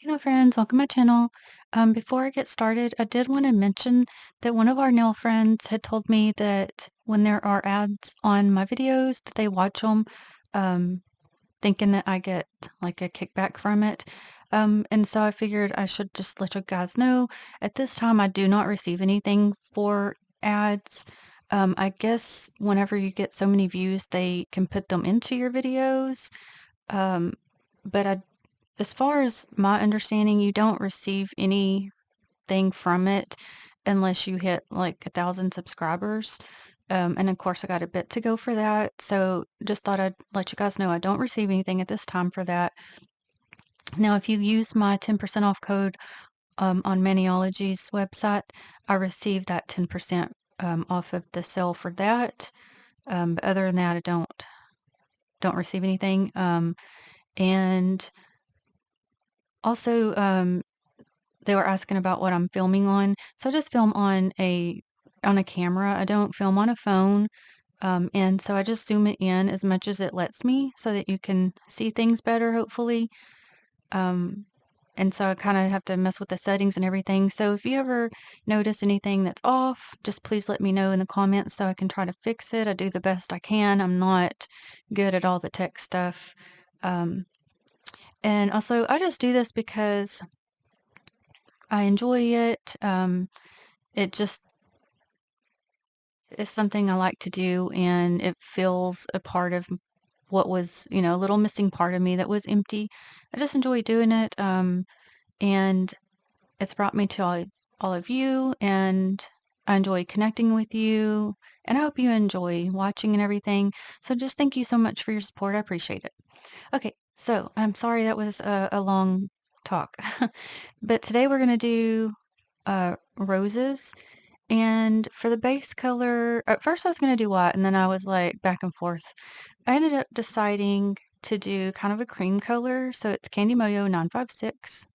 Hello friends, welcome to my channel. Before I get started, I did want to mention that one of our nail friends had told me that when there are ads on my videos, that they watch them, um, thinking that I get like a kickback from it. And so I figured I should just let you guys know. At this time, I do not receive anything for ads. I guess whenever you get so many views, they can put them into your videos. Um, but as far as my understanding, you don't receive anything from it unless you hit like 1,000 subscribers. And of course, I got a bit to go for that. So just thought I'd let you guys know I don't receive anything at this time for that. Now, if you use my 10% off code on Maniology's website, I receive that 10% off of the sale for that. But other than that, I don't receive anything. And also, they were asking about what I'm filming on. So I just film on a camera. I don't film on a phone. And so I just zoom it in as much as it lets me so that you can see things better, hopefully. Um, and so I kind of have to mess with the settings and everything. So if you ever notice anything that's off, just please let me know in the comments so I can try to fix it. I do the best I can. I'm not good at all the tech stuff. Um, and also, I just do this because I enjoy it. It just is something I like to do, and it fills a part of what was, a little missing part of me that was empty. I just enjoy doing it, and it's brought me to all of you, and I enjoy connecting with you, and I hope you enjoy watching and everything. So just thank you so much for your support. I appreciate it. Okay, so I'm sorry that was a long talk, but today we're gonna do roses. And for the base color, at first I was gonna do white, and then I was like back and forth. I ended up deciding to do kind of a cream color, so it's Candy Moyo 956.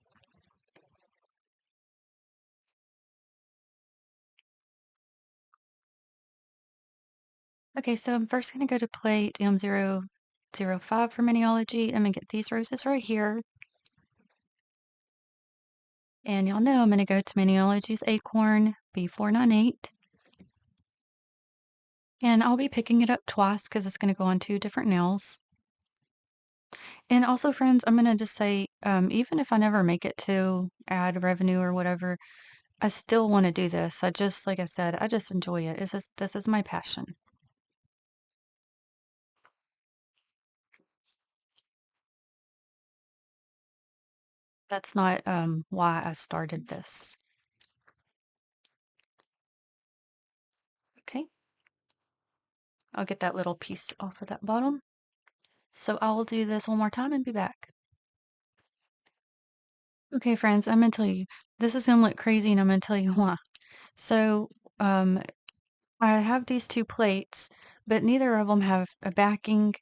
Okay, so I'm first gonna go to plate M005 for Maniology. I'm gonna get these roses right here. And y'all know I'm gonna go to Maniology's Acorn B498. And I'll be picking it up twice because it's gonna go on two different nails. And also, friends, I'm gonna just say, even if I never make it to ad revenue or whatever, I still want to do this. Like I said, I just enjoy it. This is my passion. That's not why I started this. Okay, I'll get that little piece off of that bottom. So I will do this one more time and be back. Okay, friends, I'm gonna tell you, this is gonna look crazy, and I'm gonna tell you why. So, um, I have these two plates, but neither of them have a backing,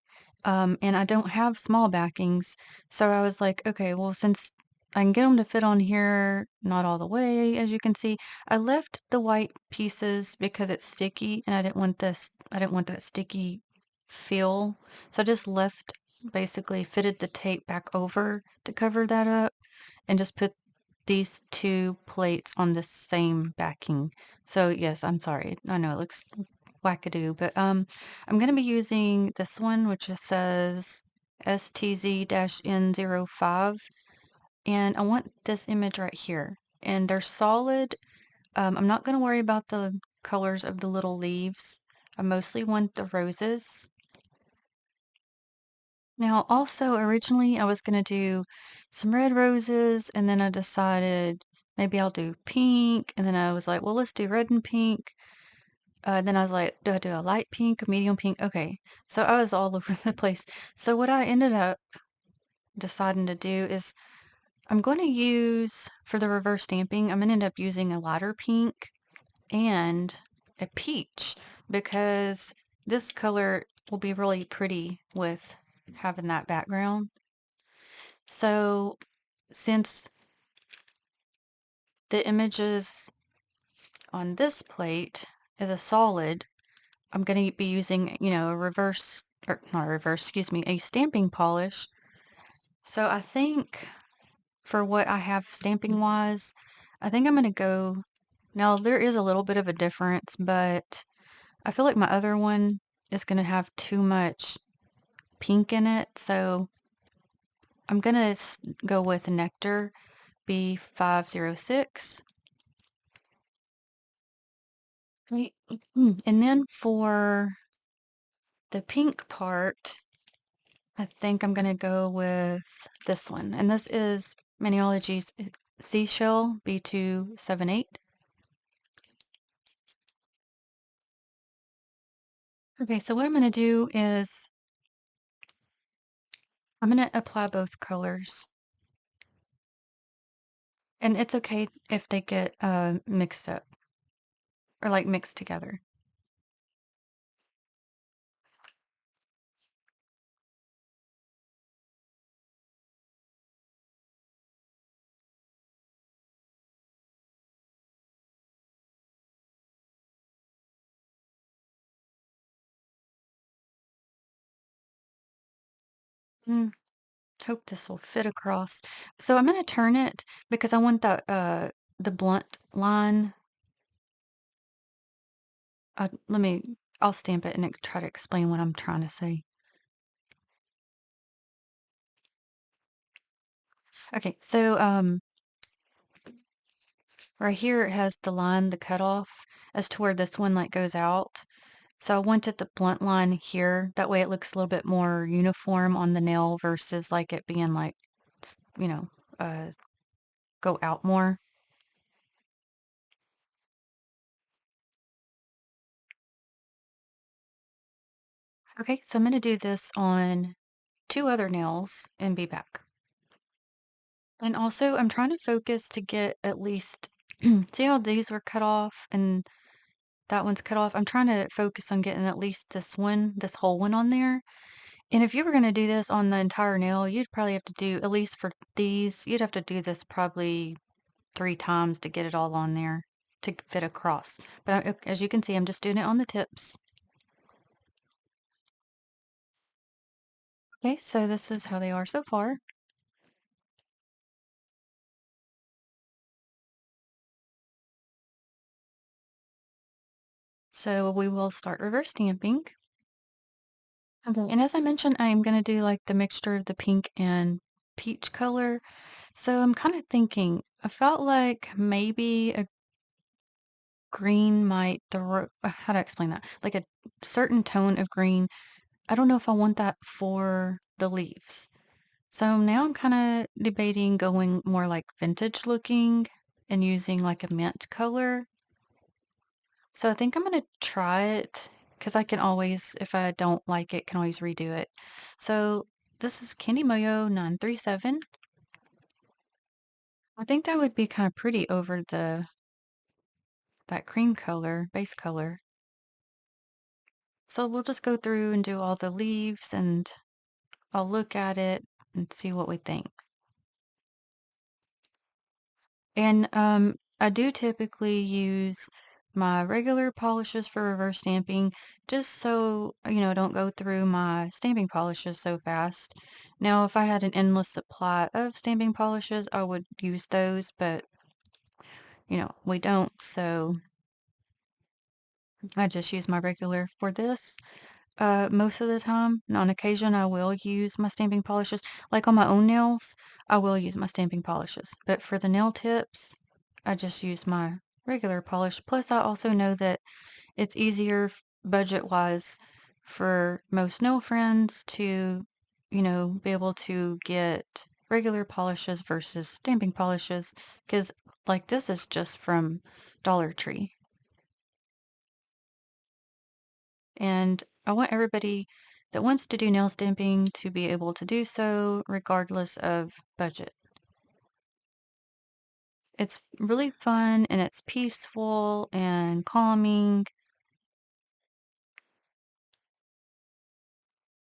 and I don't have small backings. So I was like, okay, well, since I can get them to fit on here, not all the way, as you can see, I left the white pieces because it's sticky, and I didn't want that sticky feel. So I just basically fitted the tape back over to cover that up and just put these two plates on the same backing. So yes, I'm sorry. I know it looks wackadoo, but I'm gonna be using this one, which just says STZ-N05, and I want this image right here. And they're solid. I'm not gonna worry about the colors of the little leaves. I mostly want the roses. Now, also, originally, I was going to do some red roses, and then I decided maybe I'll do pink, and then I was like, well, let's do red and pink. Then I was like, do I do a light pink, a medium pink? Okay, so I was all over the place. So what I ended up deciding to do is I'm going to use, for the reverse stamping, I'm going to end up using a lighter pink and a peach because this color will be really pretty with having that background. So since the images on this plate is a solid, I'm going to be using, a reverse, or not a reverse, excuse me, a stamping polish. So I think for what I have stamping wise, I think I'm gonna go now there is a little bit of a difference, but I feel like my other one is gonna have too much pink in it, so I'm gonna go with Nectar B506. Okay, and then for the pink part, I think I'm gonna go with this one, and this is Maniology's Seashell B278. Okay, so what I'm gonna do is I'm gonna apply both colors, and it's okay if they get mixed up or like mixed together. Mm, hope this will fit across. So I'm gonna turn it because I want the blunt line. I'll stamp it and try to explain what I'm trying to say. Okay, so right here it has the line, the cutoff, as to where this one like goes out. So I wanted the blunt line here. That way it looks a little bit more uniform on the nail versus like it being like, you know, uh, go out more. Okay, so I'm gonna do this on two other nails and be back. And also, I'm trying to focus to get at least, see how these were cut off and that one's cut off? I'm trying to focus on getting at least this one, this whole one on there. And if you were going to do this on the entire nail, you'd probably have to do, at least for these, you'd have to do this probably 3 times to get it all on there to fit across. But as you can see, I'm just doing it on the tips. Okay, so this is how they are so far. So we will start reverse stamping. Okay, and as I mentioned, I'm going to do like the mixture of the pink and peach color. So I'm kind of thinking, I felt like maybe a green might throw, how to explain that? Like a certain tone of green. I don't know if I want that for the leaves. So now I'm kind of debating going more like vintage looking and using like a mint color. So I think I'm gonna try it because I can always, if I don't like it, can always redo it. So this is Candy Moyo 937. I think that would be kind of pretty over that cream color, base color. So we'll just go through and do all the leaves and I'll look at it and see what we think. And I do typically use my regular polishes for reverse stamping just so, I don't go through my stamping polishes so fast. Now, if I had an endless supply of stamping polishes, I would use those, but, we don't. So I just use my regular for this. Most of the time, and on occasion, I will use my stamping polishes. Like on my own nails, I will use my stamping polishes. But for the nail tips, I just use my regular polish. Plus, I also know that it's easier budget-wise for most nail friends to, be able to get regular polishes versus stamping polishes. Because, like, this is just from Dollar Tree. And I want everybody that wants to do nail stamping to be able to do so regardless of budget. It's really fun and it's peaceful and calming.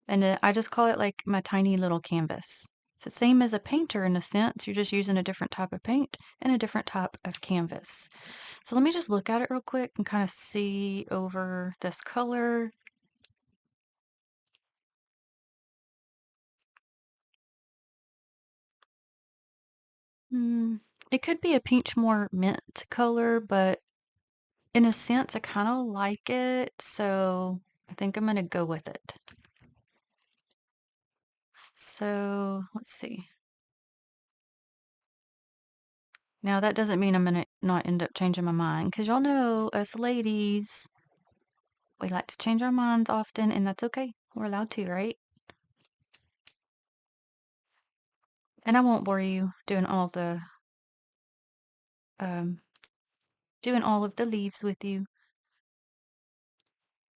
And I just call it like my tiny little canvas. It's the same as a painter in a sense. You're just using a different type of paint and a different type of canvas. So let me just look at it real quick and kind of see over this color. Mm, it could be a peach more mint color, but in a sense, I kinda like it, so I think I'm gonna go with it. So, let's see. Now that doesn't mean I'm gonna not end up changing my mind, because 'cause y'all know us ladies, we like to change our minds often, and that's okay. We're allowed to, right? And I won't bore you um, doing all of the leaves with you,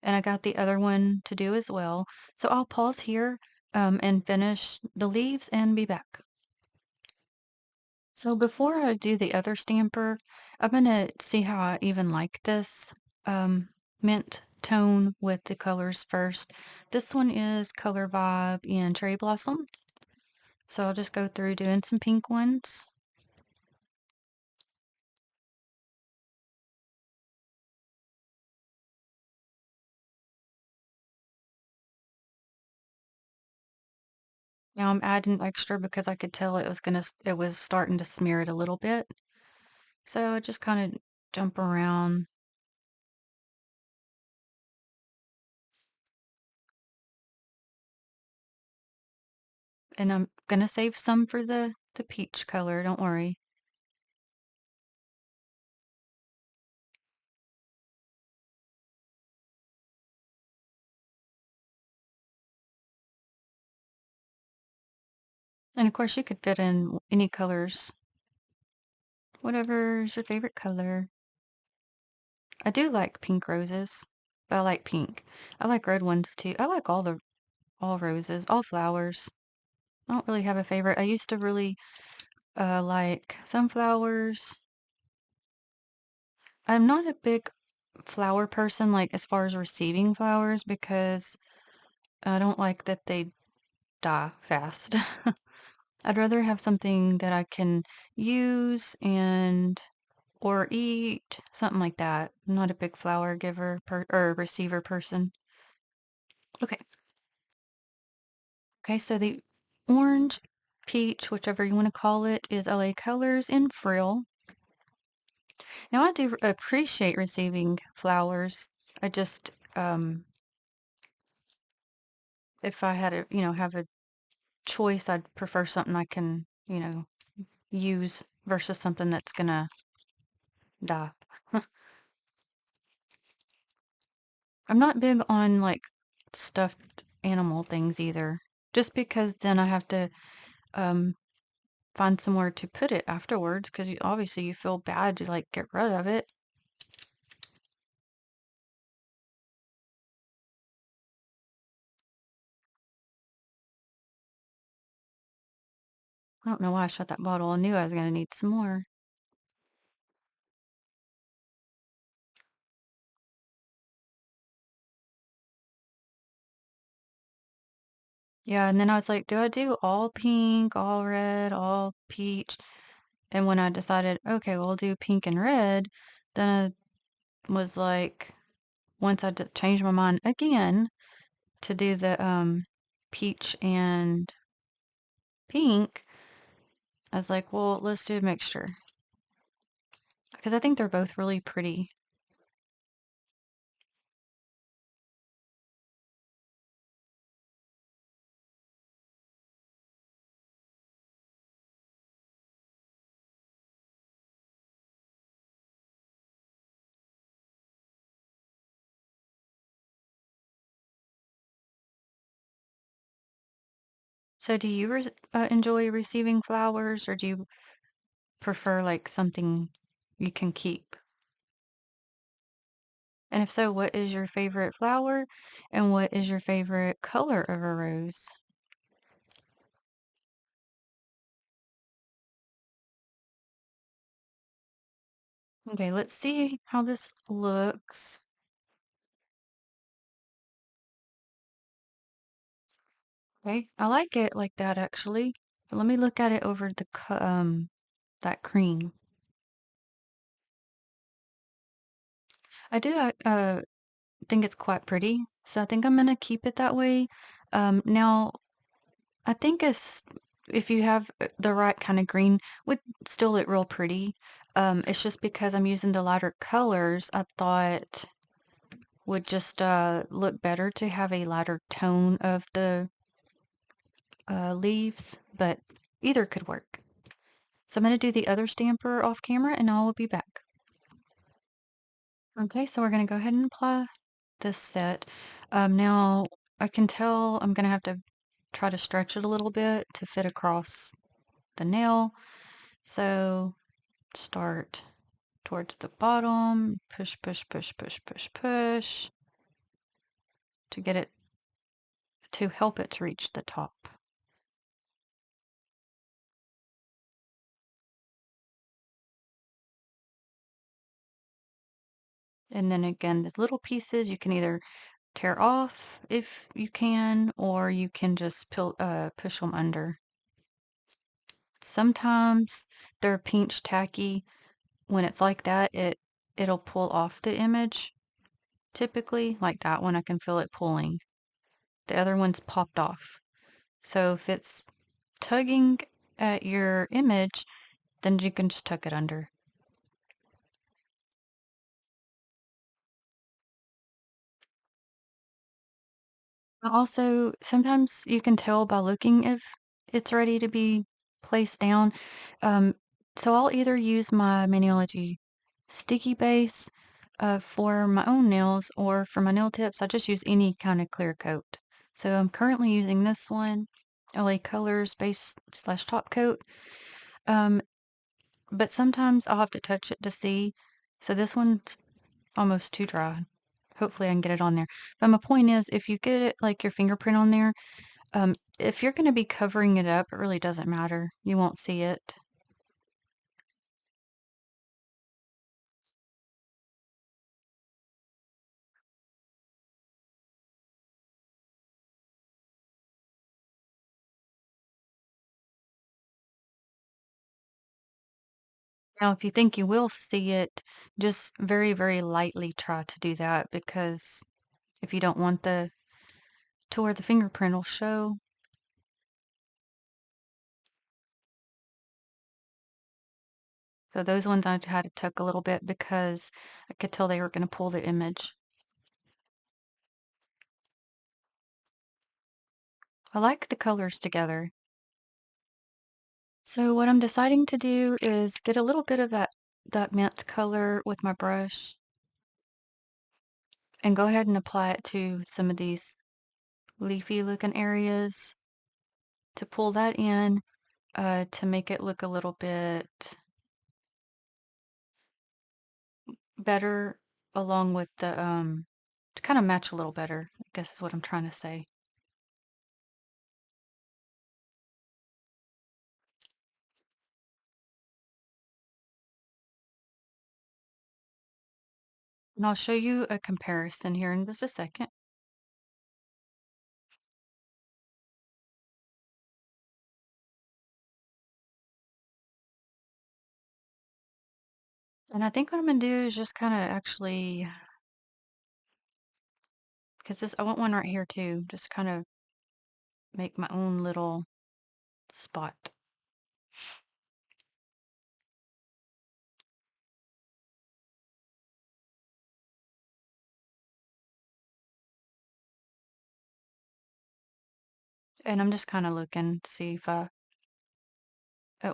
and I got the other one to do as well. So I'll pause here, and finish the leaves and be back. So before I do the other stamper, I'm gonna see how I even like this um, mint tone with the colors first. This one is Color Vibe in Cherry Blossom. So I'll just go through doing some pink ones. Now I'm adding extra because I could tell it was starting to smear it a little bit. So I just kind of jump around, and I'm gonna save some for the peach color, don't worry. And of course you could fit in any colors, whatever's your favorite color. I do like pink roses, but I like pink. I like red ones too. I like all roses, all flowers. I don't really have a favorite. I used to really like sunflowers. I'm not a big flower person, like as far as receiving flowers, because I don't like that they die fast. I'd rather have something that I can use and or eat, something like that. I'm not a big flower giver or receiver person. Okay. Okay, so the orange, peach, whichever you want to call it, is LA Colors in Frill. Now, I do appreciate receiving flowers. I just, if I had have a choice, I'd prefer something I can, use versus something that's gonna die. I'm not big on like stuffed animal things either, just because then I have to um find somewhere to put it afterwards because obviously you feel bad to like get rid of it. I don't know why I shut that bottle. I knew I was gonna need some more. Yeah, and then I was like, do I do all pink, all red, all peach? And when I decided, okay, well, I'll do pink and red, then I was like, once I changed my mind again to do the peach and pink, I was like, well, let's do a mixture because I think they're both really pretty. So, do you enjoy receiving flowers, or do you prefer like something you can keep? And if so, what is your favorite flower, and what is your favorite color of a rose? Okay, let's see how this looks. Okay, I like it like that actually. But let me look at it over that cream. I do think it's quite pretty, so I think I'm gonna keep it that way. Now I think if you have the right kind of green, would still look real pretty. It's just because I'm using the lighter colors, I thought would just look better to have a lighter tone of the leaves, but either could work. So I'm going to do the other stamper off camera and I will be back. Okay, so we're going to go ahead and apply this set. Now I can tell I'm going to have to try to stretch it a little bit to fit across the nail. So start towards the bottom, push, push, push, push, push, push to get it to help it to reach the top. And then again, the little pieces you can either tear off if you can, or you can just push them under. Sometimes they're pinch tacky. When it's like that, it'll pull off the image. Typically, like that one, I can feel it pulling. The other one's popped off. So if it's tugging at your image, then you can just tuck it under. Also, sometimes you can tell by looking if it's ready to be placed down. Um, so I'll either use my Maniology sticky base for my own nails, or for my nail tips, I just use any kind of clear coat. So I'm currently using this one, LA Colors base slash top coat. Um, but sometimes I'll have to touch it to see. So this one's almost too dry. Hopefully I can get it on there. But my point is, if you get it like your fingerprint on there, if you're gonna be covering it up, it really doesn't matter. You won't see it. Now, if you think you will see it, just very, very lightly try to do that, because if you don't want the to where the fingerprint will show. So those ones I had to tuck a little bit because I could tell they were gonna pull the image. I like the colors together. So what I'm deciding to do is get a little bit of that mint color with my brush and go ahead and apply it to some of these leafy looking areas to pull that in, to make it look a little bit better, along with the to kind of match a little better, I guess is what I'm trying to say. And I'll show you a comparison here in just a second. And I think what I'm gonna do is just kind of actually, because this I want one right here too, just kind of make my own little spot. And I'm just kind of looking to see if at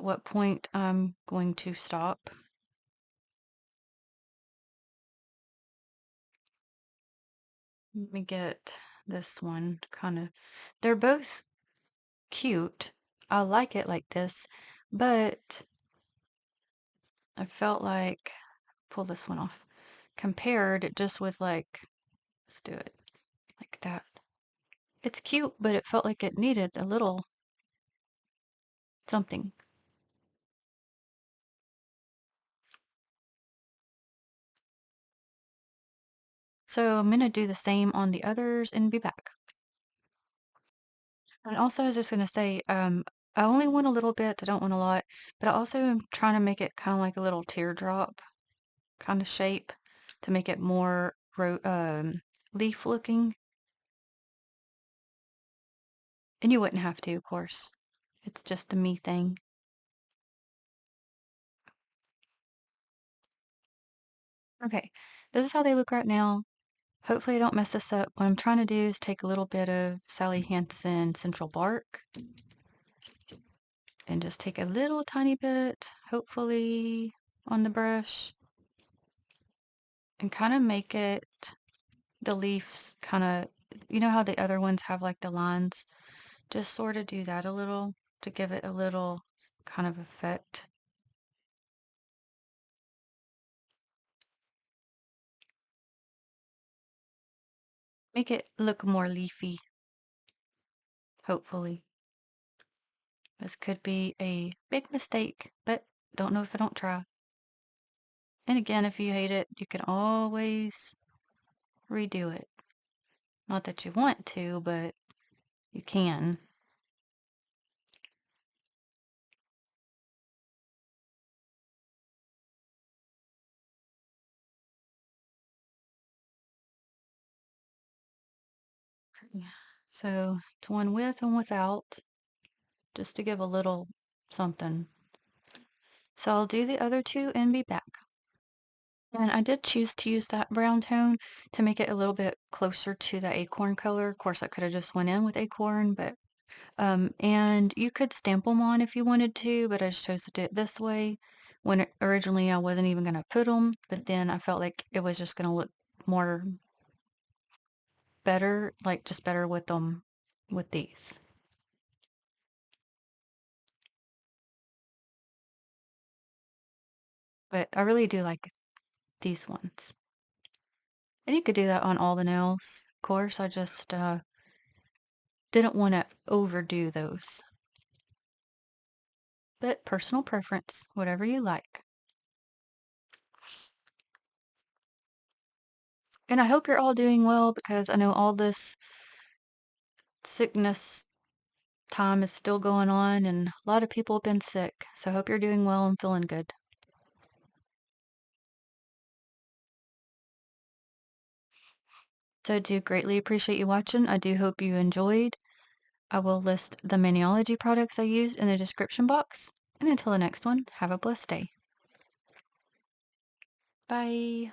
what point I'm going to stop. Let me get this one kind of, they're both cute. I like it like this, but I felt like, pull this one off. Compared, it just was like, let's do it like that. It's cute, but it felt like it needed a little something. So I'm gonna do the same on the others and be back. And also, I was just gonna say, I only want a little bit. I don't want a lot, but I also am trying to make it kind of like a little teardrop kind of shape to make it more leaf looking. And you wouldn't have to, of course. It's just a me thing. Okay, this is how they look right now. Hopefully I don't mess this up. What I'm trying to do is take a little bit of Sally Hansen Central Bark and just take a little tiny bit, hopefully on the brush, and kind of make it the leaves kind of, you know how the other ones have like the lines? Just sort of do that a little to give it a little kind of effect. Make it look more leafy, hopefully. This could be a big mistake, but don't know if I don't try. And again, if you hate it, you can always redo it. Not that you want to, but you can. Yeah. So it's one with and without, just to give a little something. So I'll do the other two and be back. And I did choose to use that brown tone to make it a little bit closer to the acorn color. Of course, I could have just went in with acorn, but and you could stamp them on if you wanted to, but I just chose to do it this way. When originally I wasn't even gonna put them, but then I felt like it was just gonna look more better, like just better with them with these. But I really do like these ones. And you could do that on all the nails. Of course, I just didn't want to overdo those. But personal preference, whatever you like. And I hope you're all doing well because I know all this sickness time is still going on and a lot of people have been sick. So I hope you're doing well and feeling good. So I do greatly appreciate you watching. I do hope you enjoyed. I will list the Maniology products I used in the description box. And until the next one, have a blessed day. Bye.